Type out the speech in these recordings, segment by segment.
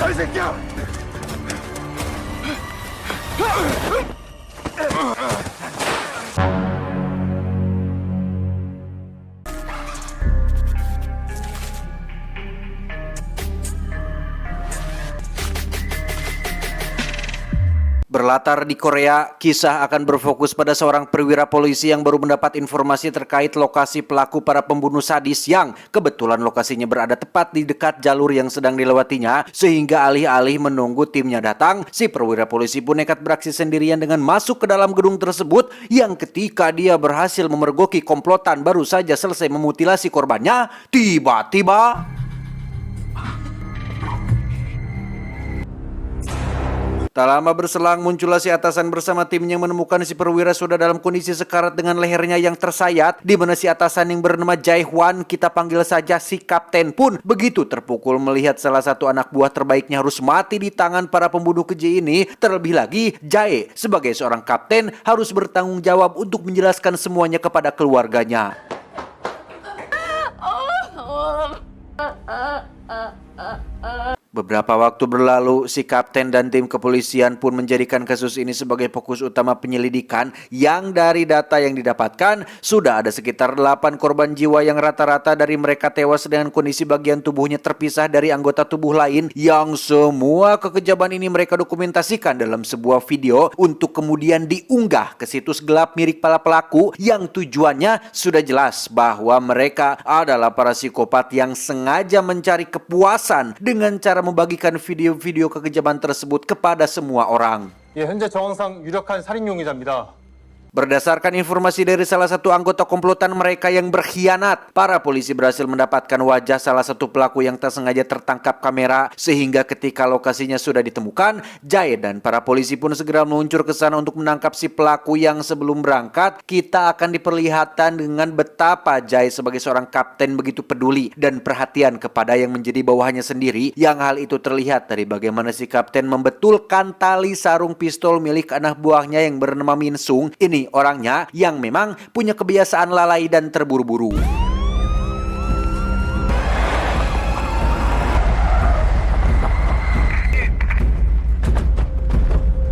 이 새끼야! Berlatar di Korea, kisah akan berfokus pada seorang perwira polisi yang baru mendapat informasi terkait lokasi pelaku para pembunuh sadis yang kebetulan lokasinya berada tepat di dekat jalur yang sedang dilewatinya, sehingga alih-alih menunggu timnya datang, si perwira polisi pun nekat beraksi sendirian dengan masuk ke dalam gedung tersebut yang ketika dia berhasil memergoki komplotan baru saja selesai memutilasi korbannya, tiba-tiba tak lama berselang muncullah si atasan bersama timnya menemukan si perwira sudah dalam kondisi sekarat dengan lehernya yang tersayat, di mana si atasan yang bernama Jae Hwan, kita panggil saja si kapten, pun begitu terpukul melihat salah satu anak buah terbaiknya harus mati di tangan para pembunuh keji ini. Terlebih lagi Jae sebagai seorang kapten harus bertanggung jawab untuk menjelaskan semuanya kepada keluarganya. Beberapa waktu berlalu, si kapten dan tim kepolisian pun menjadikan kasus ini sebagai fokus utama penyelidikan, yang dari data yang didapatkan sudah ada sekitar 8 korban jiwa yang rata-rata dari mereka tewas dengan kondisi bagian tubuhnya terpisah dari anggota tubuh lain, yang semua kekejaman ini mereka dokumentasikan dalam sebuah video untuk kemudian diunggah ke situs gelap milik para pelaku, yang tujuannya sudah jelas bahwa mereka adalah para psikopat yang sengaja mencari kepuasan dengan cara membagikan video-video kekejaman tersebut kepada semua orang. 예, 현재 정황상 유력한 살인 용의자입니다. Berdasarkan informasi dari salah satu anggota komplotan mereka yang berkhianat, para polisi berhasil mendapatkan wajah salah satu pelaku yang tak sengaja tertangkap kamera, sehingga ketika lokasinya sudah ditemukan, Jae dan para polisi pun segera meluncur ke sana untuk menangkap si pelaku. Yang sebelum berangkat, kita akan diperlihatkan dengan betapa Jae sebagai seorang kapten begitu peduli dan perhatian kepada yang menjadi bawahannya sendiri, yang hal itu terlihat dari bagaimana si kapten membetulkan tali sarung pistol milik anak buahnya yang bernama Min Sung. Ini orangnya yang memang punya kebiasaan lalai dan terburu-buru.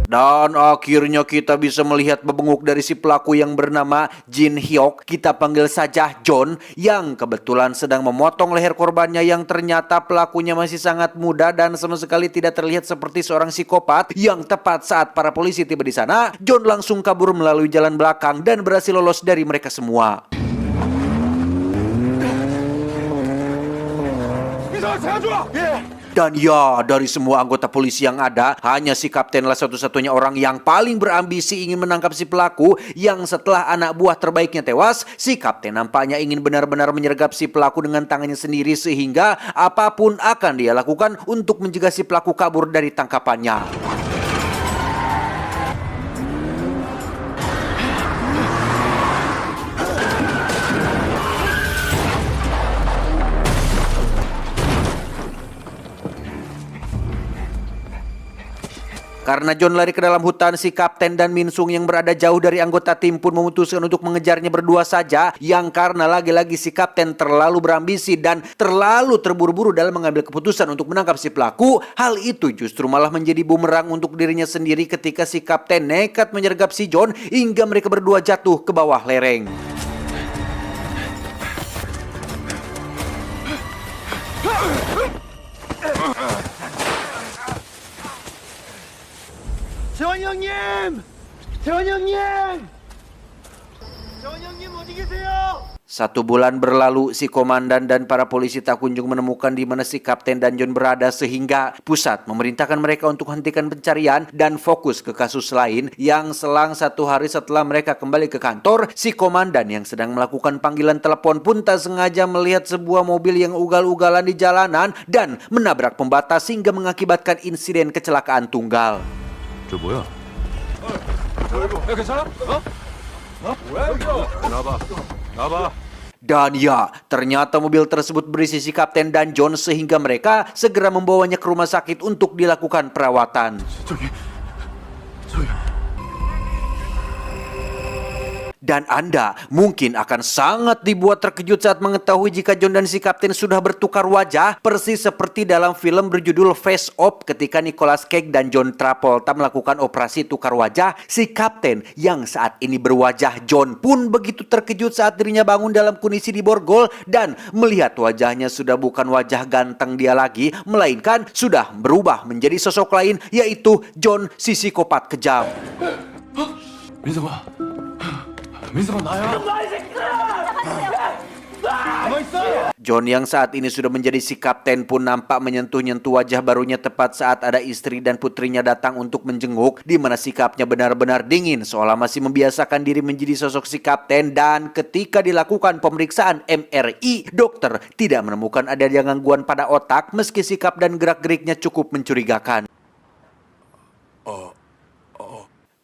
Dan akhirnya kita bisa melihat bebenguk dari si pelaku yang bernama Jin Hyuk, kita panggil saja John, yang kebetulan sedang memotong leher korbannya, yang ternyata pelakunya masih sangat muda dan sama sekali tidak terlihat seperti seorang psikopat. Yang tepat saat para polisi tiba di sana, John langsung kabur melalui jalan belakang dan berhasil lolos dari mereka semua. Dan ya, dari semua anggota polisi yang ada, hanya si kaptenlah satu-satunya orang yang paling berambisi ingin menangkap si pelaku, yang setelah anak buah terbaiknya tewas, si kapten nampaknya ingin benar-benar menyergap si pelaku dengan tangannya sendiri, sehingga apapun akan dia lakukan untuk mencegah si pelaku kabur dari tangkapannya. Karena John lari ke dalam hutan, si kapten dan Min Sung yang berada jauh dari anggota tim pun memutuskan untuk mengejarnya berdua saja, yang karena lagi-lagi si kapten terlalu berambisi dan terlalu terburu-buru dalam mengambil keputusan untuk menangkap si pelaku. Hal itu justru malah menjadi bumerang untuk dirinya sendiri ketika si kapten nekat menyergap si John hingga mereka berdua jatuh ke bawah lereng. 재환이 형님! 재환이 형님! 재환이 형님 어디 계세요? 1 bulan berlalu, si komandan dan para polisi tak kunjung menemukan di mana si kapten dan John berada, sehingga pusat memerintahkan mereka untuk hentikan pencarian dan fokus ke kasus lain. Yang selang 1 hari setelah mereka kembali ke kantor, si komandan yang sedang melakukan panggilan telepon pun tak sengaja melihat sebuah mobil yang ugal-ugalan di jalanan dan menabrak pembatas hingga mengakibatkan insiden kecelakaan tunggal. 저 뭐야? 야 괜찮아? 뭐야 이거? 나봐. Dan ya, ternyata mobil tersebut berisi si kapten dan John, sehingga mereka segera membawanya ke rumah sakit untuk dilakukan perawatan. Dan Anda mungkin akan sangat dibuat terkejut saat mengetahui jika John dan si kapten sudah bertukar wajah, persis seperti dalam film berjudul Face Off ketika Nicolas Cage dan John Travolta melakukan operasi tukar wajah. Si kapten yang saat ini berwajah John pun begitu terkejut saat dirinya bangun dalam kondisi di borgol dan melihat wajahnya sudah bukan wajah ganteng dia lagi, melainkan sudah berubah menjadi sosok lain, yaitu John si psikopat kejam. 민성아 나야. John yang saat ini sudah menjadi si kapten pun nampak menyentuh-nyentuh wajah barunya tepat saat ada istri dan putrinya datang untuk menjenguk, di mana sikapnya benar-benar dingin seolah masih membiasakan diri menjadi sosok si kapten. Dan ketika dilakukan pemeriksaan MRI, dokter tidak menemukan adanya gangguan pada otak meski sikap dan gerak-geriknya cukup mencurigakan.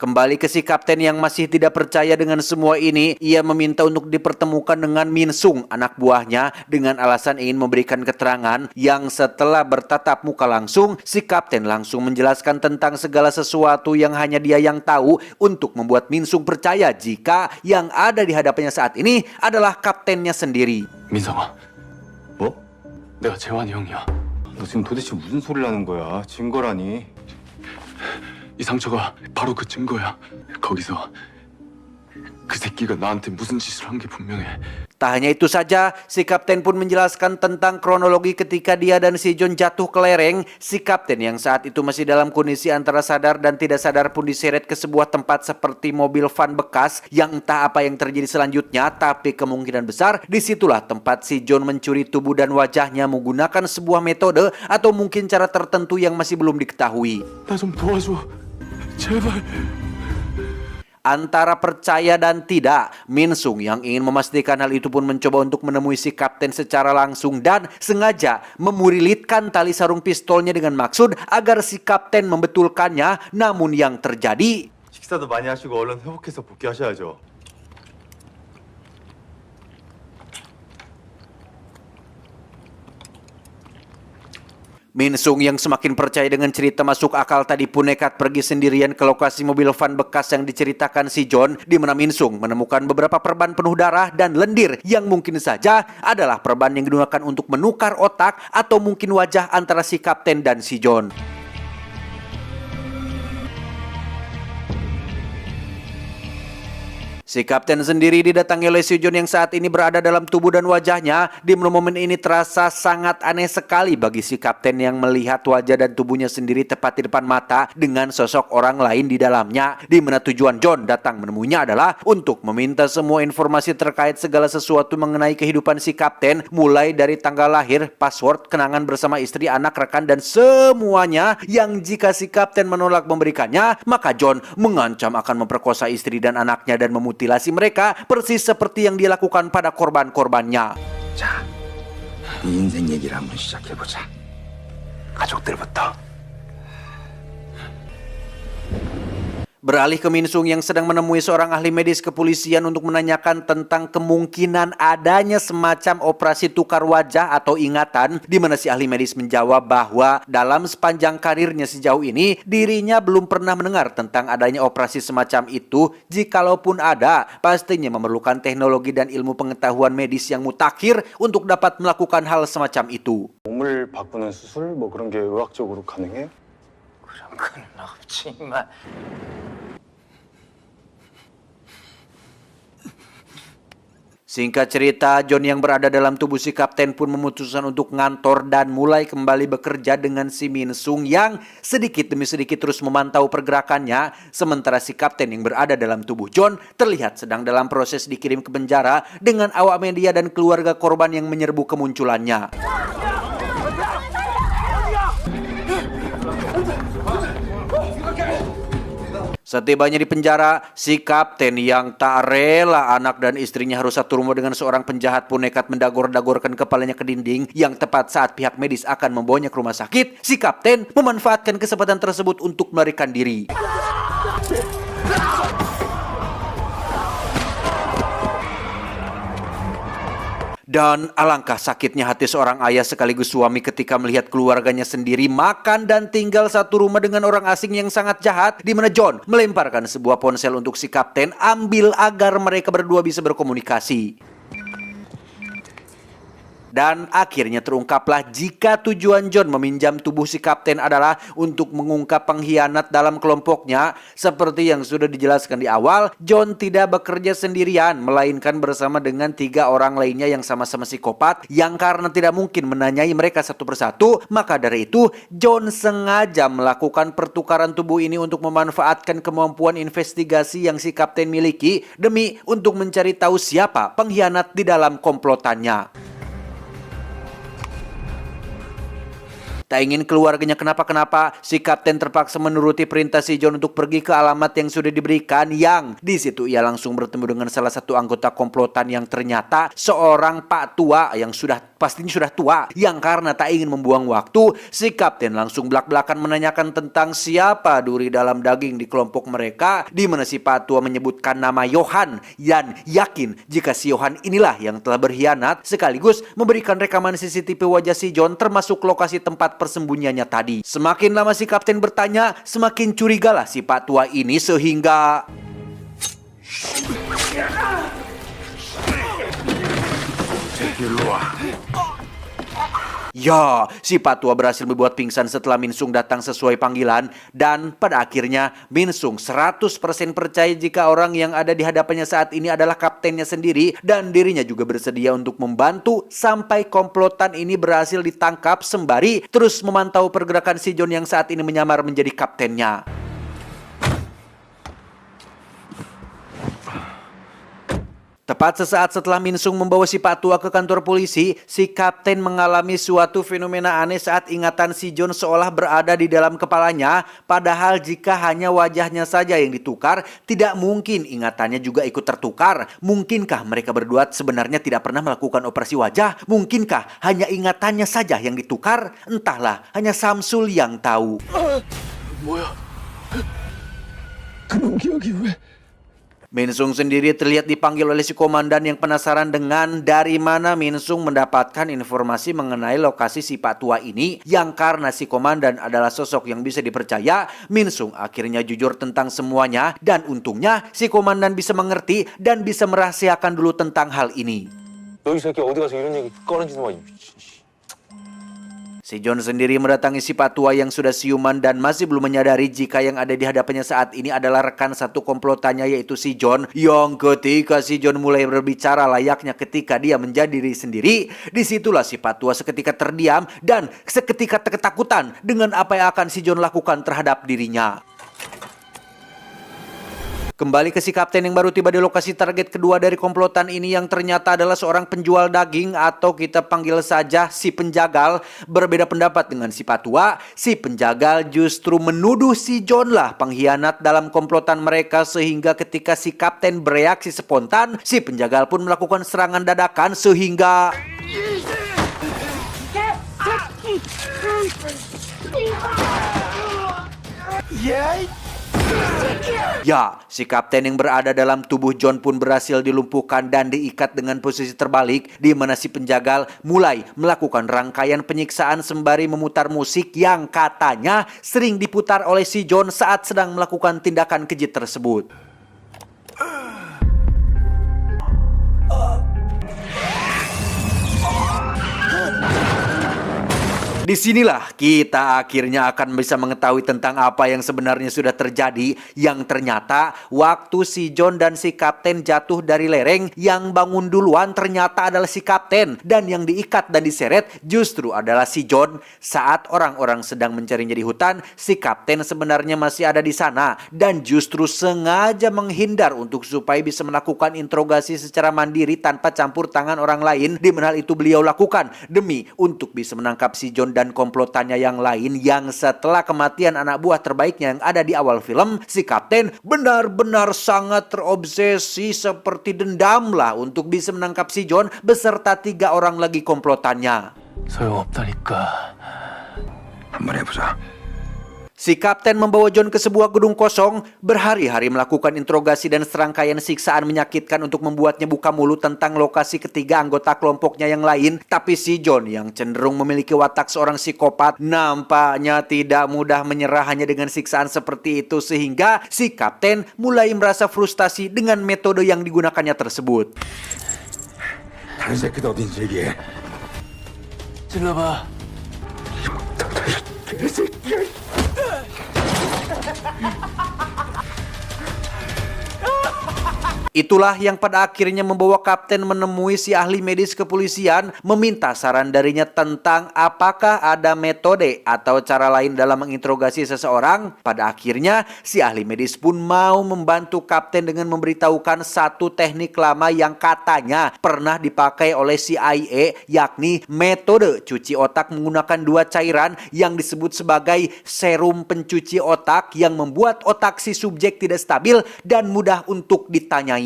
Kembali ke si kapten yang masih tidak percaya dengan semua ini, ia meminta untuk dipertemukan dengan Min Sung, anak buahnya, dengan alasan ingin memberikan keterangan. Yang setelah bertatap muka langsung, si kapten langsung menjelaskan tentang segala sesuatu yang hanya dia yang tahu untuk membuat Min Sung percaya jika yang ada di hadapannya saat ini adalah kaptennya sendiri. 민성아, 뭐? 내가 재환이 형이야. 너 지금 도대체 무슨 소리를 하는 거야? 증거라니. 이 상처가 바로 그 증거야. 거기서 그 새끼가 나한테 무슨 짓을 한 게 분명해. Tak hanya itu saja, si kapten pun menjelaskan tentang kronologi ketika dia dan si John jatuh ke lereng. Si kapten yang saat itu masih dalam kondisi antara sadar dan tidak sadar pun diseret ke sebuah tempat seperti mobil van bekas yang entah apa yang terjadi selanjutnya, tapi kemungkinan besar disitulah tempat si John mencuri tubuh dan wajahnya menggunakan sebuah metode atau mungkin cara tertentu yang masih belum diketahui. 나 좀 도와줘. 제발. Antara percaya dan tidak, Min Sung yang ingin memastikan hal itu pun mencoba untuk menemui si kapten secara langsung dan sengaja memurilitkan tali sarung pistolnya dengan maksud agar si kapten membetulkannya. Namun yang terjadi, 식사도 많이 하시고 얼른 회복해서 복귀하셔야죠. Min Sung yang semakin percaya dengan cerita masuk akal tadi pun nekat pergi sendirian ke lokasi mobil van bekas yang diceritakan si John, di mana Min Sung menemukan beberapa perban penuh darah dan lendir yang mungkin saja adalah perban yang digunakan untuk menukar otak atau mungkin wajah antara si kapten dan si John. Si kapten sendiri didatangi oleh si John yang saat ini berada dalam tubuh dan wajahnya. Di momen ini terasa sangat aneh sekali bagi si kapten yang melihat wajah dan tubuhnya sendiri tepat di depan mata dengan sosok orang lain di dalamnya. Di mana tujuan John datang menemuinya adalah untuk meminta semua informasi terkait segala sesuatu mengenai kehidupan si kapten, mulai dari tanggal lahir, password, kenangan bersama istri, anak, rekan, dan semuanya. Yang jika si kapten menolak memberikannya, maka John mengancam akan memperkosa istri dan anaknya dan memutilasi mereka persis seperti yang dilakukan pada korban-korbannya. 자, 네 인생 얘기를 한번 시작해보자. 가족들부터. Beralih ke Min Sung yang sedang menemui seorang ahli medis kepolisian untuk menanyakan tentang kemungkinan adanya semacam operasi tukar wajah atau ingatan, di mana si ahli medis menjawab bahwa dalam sepanjang karirnya sejauh ini dirinya belum pernah mendengar tentang adanya operasi semacam itu. Jikalaupun ada, pastinya memerlukan teknologi dan ilmu pengetahuan medis yang mutakhir untuk dapat melakukan hal semacam itu. 몸을 바꾸는 수술 뭐 그런 게 의학적으로 가능해? 그런 건 없지, 임마. Singkat cerita, John yang berada dalam tubuh si kapten pun memutuskan untuk ngantor dan mulai kembali bekerja dengan si Min Sung yang sedikit demi sedikit terus memantau pergerakannya. Sementara si kapten yang berada dalam tubuh John terlihat sedang dalam proses dikirim ke penjara dengan awak media dan keluarga korban yang menyerbu kemunculannya. Setibanya di penjara, si kapten yang tak rela anak dan istrinya harus satu rumah dengan seorang penjahat pun nekat mendagor-dagorkan kepalanya ke dinding. Yang tepat saat pihak medis akan membawanya ke rumah sakit, si kapten memanfaatkan kesempatan tersebut untuk melarikan diri. Dan alangkah sakitnya hati seorang ayah sekaligus suami ketika melihat keluarganya sendiri makan dan tinggal satu rumah dengan orang asing yang sangat jahat, di mana John melemparkan sebuah ponsel untuk si kapten ambil agar mereka berdua bisa berkomunikasi. Dan akhirnya terungkaplah jika tujuan John meminjam tubuh si kapten adalah untuk mengungkap pengkhianat dalam kelompoknya. Seperti yang sudah dijelaskan di awal, John tidak bekerja sendirian, melainkan bersama dengan 3 orang lainnya yang sama-sama psikopat, yang karena tidak mungkin menanyai mereka satu persatu, maka dari itu John sengaja melakukan pertukaran tubuh ini untuk memanfaatkan kemampuan investigasi yang si kapten miliki demi untuk mencari tahu siapa pengkhianat di dalam komplotannya. Tak ingin keluarganya kenapa-kenapa, si kapten terpaksa menuruti perintah si John untuk pergi ke alamat yang sudah diberikan, yang di situ ia langsung bertemu dengan salah satu anggota komplotan yang ternyata seorang pak tua yang pastinya sudah tua, yang karena tak ingin membuang waktu, si kapten langsung belak-belakan menanyakan tentang siapa duri dalam daging di kelompok mereka, di mana si pak tua menyebutkan nama Johan dan yakin jika si Johan inilah yang telah berkhianat, sekaligus memberikan rekaman CCTV wajah si John termasuk lokasi tempat persembunyiannya tadi. Semakin lama si kapten bertanya, semakin curigalah si pak tua ini sehingga ya, si pak tua berhasil membuat pingsan setelah Min Sung datang sesuai panggilan, dan pada akhirnya Min Sung 100% percaya jika orang yang ada di hadapannya saat ini adalah kaptennya sendiri, dan dirinya juga bersedia untuk membantu sampai komplotan ini berhasil ditangkap sembari terus memantau pergerakan si John yang saat ini menyamar menjadi kaptennya. Tepat sesaat setelah Min Sung membawa si pak tua ke kantor polisi, si kapten mengalami suatu fenomena aneh saat ingatan si John seolah berada di dalam kepalanya. Padahal jika hanya wajahnya saja yang ditukar, tidak mungkin ingatannya juga ikut tertukar. Mungkinkah mereka berdua sebenarnya tidak pernah melakukan operasi wajah? Mungkinkah hanya ingatannya saja yang ditukar? Entahlah, hanya Samsul yang tahu. 뭐야? 그런 기억이 왜? Min Sung sendiri terlihat dipanggil oleh si komandan yang penasaran dengan dari mana Min Sung mendapatkan informasi mengenai lokasi si pak tua ini, yang karena si komandan adalah sosok yang bisa dipercaya, Min Sung akhirnya jujur tentang semuanya, dan untungnya si komandan bisa mengerti dan bisa merahasiakan dulu tentang hal ini. 너희 새끼 어디 가서 이런 얘기 꺼내지도 마. Si John sendiri mendatangi si pak tua yang sudah siuman dan masih belum menyadari jika yang ada di hadapannya saat ini adalah rekan satu komplotannya, yaitu si John. Yang ketika si John mulai berbicara layaknya ketika dia menjadi diri sendiri, disitulah si pak tua seketika terdiam dan seketika ketakutan dengan apa yang akan si John lakukan terhadap dirinya. Kembali ke si kapten yang baru tiba di lokasi target kedua dari komplotan ini, yang ternyata adalah seorang penjual daging atau kita panggil saja si penjagal. Berbeda pendapat dengan si patua, si penjagal justru menuduh si John lah pengkhianat dalam komplotan mereka, sehingga ketika si kapten bereaksi spontan, si penjagal pun melakukan serangan dadakan sehingga ya, si kapten yang berada dalam tubuh John pun berhasil dilumpuhkan dan diikat dengan posisi terbalik, di mana si penjagal mulai melakukan rangkaian penyiksaan sembari memutar musik yang katanya sering diputar oleh si John saat sedang melakukan tindakan keji tersebut. Disinilah kita akhirnya akan bisa mengetahui tentang apa yang sebenarnya sudah terjadi, yang ternyata waktu si John dan si kapten jatuh dari lereng, yang bangun duluan ternyata adalah si kapten, dan yang diikat dan diseret justru adalah si John. Saat orang-orang sedang mencarinya di hutan, si kapten sebenarnya masih ada di sana dan justru sengaja menghindar untuk supaya bisa melakukan interogasi secara mandiri tanpa campur tangan orang lain, di mana hal itu beliau lakukan demi untuk bisa menangkap si John dan komplotannya yang lain, yang setelah kematian anak buah terbaiknya yang ada di awal film, si kapten benar-benar sangat terobsesi seperti dendam lah untuk bisa menangkap si John beserta 3 orang lagi komplotannya. 소용없다니까. 한번 해보자. Si kapten membawa John ke sebuah gedung kosong, berhari-hari melakukan interogasi dan serangkaian siksaan menyakitkan untuk membuatnya buka mulut tentang lokasi ketiga anggota kelompoknya yang lain. Tapi si John yang cenderung memiliki watak seorang psikopat nampaknya tidak mudah menyerah hanya dengan siksaan seperti itu, sehingga si kapten mulai merasa frustasi dengan metode yang digunakannya tersebut. 다른 새끼도 어딘지 얘기해. 질러봐. Itulah yang pada akhirnya membawa kapten menemui si ahli medis kepolisian, meminta saran darinya tentang apakah ada metode atau cara lain dalam menginterogasi seseorang. Pada akhirnya si ahli medis pun mau membantu kapten dengan memberitahukan satu teknik lama yang katanya pernah dipakai oleh CIA, yakni metode cuci otak menggunakan dua cairan yang disebut sebagai serum pencuci otak yang membuat otak si subjek tidak stabil dan mudah untuk ditanyai.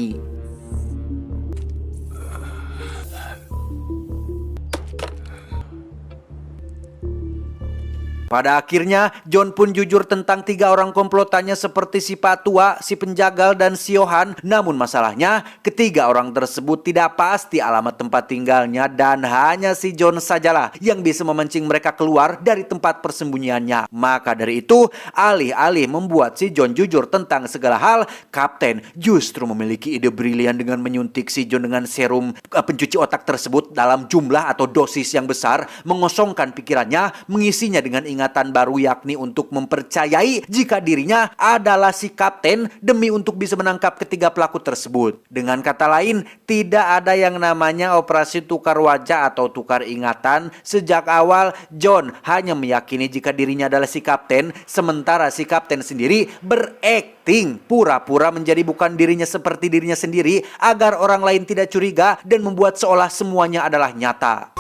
Pada akhirnya, John pun jujur tentang 3 orang komplotannya seperti si Patua, si penjagal, dan si Johan. Namun masalahnya, ketiga orang tersebut tidak pasti alamat tempat tinggalnya dan hanya si John sajalah yang bisa memancing mereka keluar dari tempat persembunyiannya. Maka dari itu, alih-alih membuat si John jujur tentang segala hal, kapten justru memiliki ide brilian dengan menyuntik si John dengan serum pencuci otak tersebut dalam jumlah atau dosis yang besar, mengosongkan pikirannya, mengisinya dengan ingatan baru, yakni untuk mempercayai jika dirinya adalah si kapten demi untuk bisa menangkap ketiga pelaku tersebut. Dengan kata lain, tidak ada yang namanya operasi tukar wajah atau tukar ingatan. Sejak awal, John hanya meyakini jika dirinya adalah si kapten, sementara si kapten sendiri berakting pura-pura menjadi bukan dirinya seperti dirinya sendiri agar orang lain tidak curiga dan membuat seolah semuanya adalah nyata.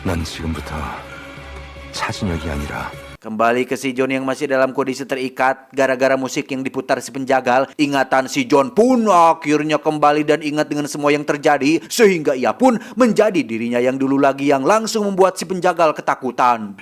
난 지금부터 차진혁이 아니라 Kembali ke si John yang masih dalam kondisi terikat gara-gara musik yang diputar si penjagal. Ingatan si John pun akhirnya kembali dan ingat dengan semua yang terjadi, sehingga ia pun menjadi dirinya yang dulu lagi, yang langsung membuat si penjagal ketakutan.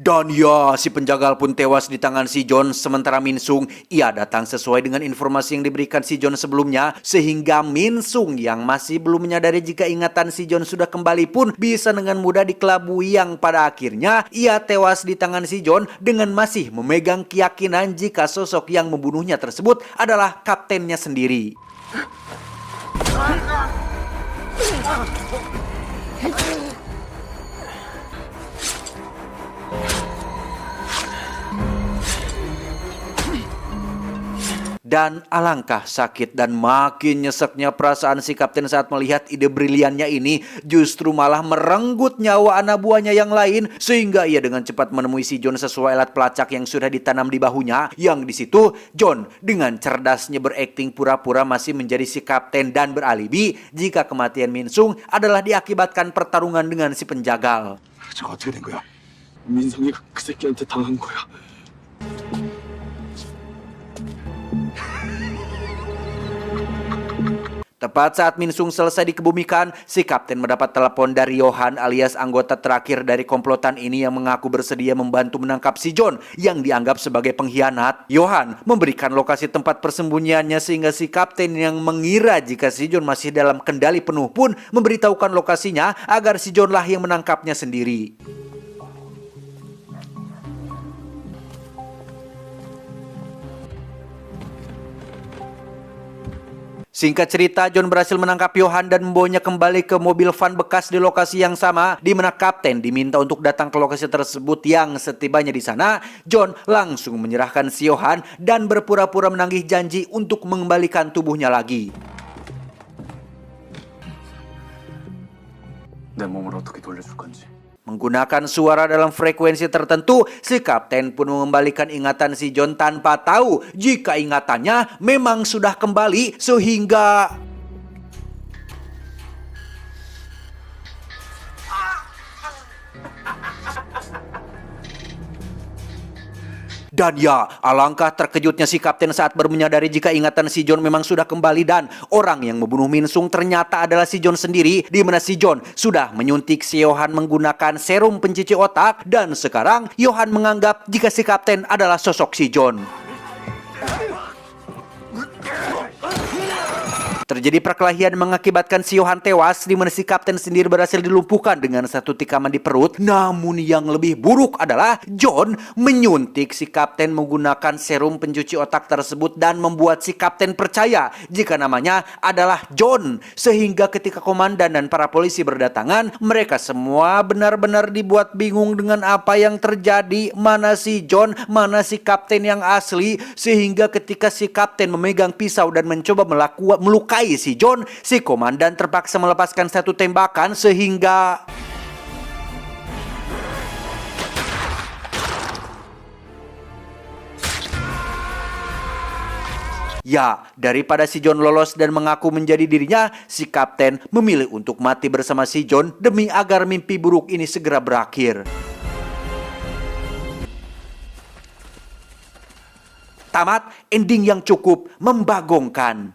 Dan ya, si penjagal pun tewas di tangan si John. Sementara Min Sung, ia datang sesuai dengan informasi yang diberikan si John sebelumnya, sehingga Min Sung yang masih belum menyadari jika ingatan si John sudah kembali pun bisa dengan mudah dikelabui, yang pada akhirnya ia tewas di tangan si John dengan masih memegang keyakinan jika sosok yang membunuhnya tersebut adalah kaptennya sendiri. Dan alangkah sakit dan makin nyeseknya perasaan si kapten saat melihat ide briliannya ini justru malah merenggut nyawa anak buahnya yang lain, sehingga ia dengan cepat menemui si John sesuai alat pelacak yang sudah ditanam di bahunya. Yang di situ John dengan cerdasnya berakting pura-pura masih menjadi si kapten dan beralibi jika kematian Min Sung adalah diakibatkan pertarungan dengan si penjagal. 저 어떻게 된 거야? 민성이가 그 새끼한테 당한 거야. Tepat saat Min Sung selesai dikebumikan, si kapten mendapat telepon dari Johan alias anggota terakhir dari komplotan ini yang mengaku bersedia membantu menangkap si John yang dianggap sebagai pengkhianat. Johan memberikan lokasi tempat persembunyiannya sehingga si kapten yang mengira jika si John masih dalam kendali penuh pun memberitahukan lokasinya agar si John lah yang menangkapnya sendiri. Singkat cerita, John berhasil menangkap Johan dan membawanya kembali ke mobil van bekas di lokasi yang sama, di mana kapten diminta untuk datang ke lokasi tersebut. Yang setibanya di sana, John langsung menyerahkan si Johan dan berpura-pura menagih janji untuk mengembalikan tubuhnya lagi. 내 몸을 어떻게 돌려줄 건지. Menggunakan suara dalam frekuensi tertentu, si kapten pun mengembalikan ingatan si John tanpa tahu jika ingatannya memang sudah kembali, sehingga Dan ya, alangkah terkejutnya si kapten saat baru menyadari jika ingatan si John memang sudah kembali dan orang yang membunuh Min Sung ternyata adalah si John sendiri, di mana si John sudah menyuntik si Johan menggunakan serum pencuci otak dan sekarang Johan menganggap jika si kapten adalah sosok si John. Terjadi perkelahian mengakibatkan si Johan tewas, di mana si kapten sendiri berhasil dilumpuhkan dengan satu tikaman di perut. Namun yang lebih buruk adalah John menyuntik si kapten menggunakan serum pencuci otak tersebut dan membuat si kapten percaya jika namanya adalah John. Sehingga ketika komandan dan para polisi berdatangan, mereka semua benar-benar dibuat bingung dengan apa yang terjadi. Mana si John, mana si kapten yang asli. Sehingga ketika si kapten memegang pisau dan mencoba melukai si John, si komandan terpaksa melepaskan satu tembakan sehingga ya, daripada si John lolos dan mengaku menjadi dirinya, si kapten memilih untuk mati bersama si John demi agar mimpi buruk ini segera berakhir. Tamat ending yang cukup membagongkan.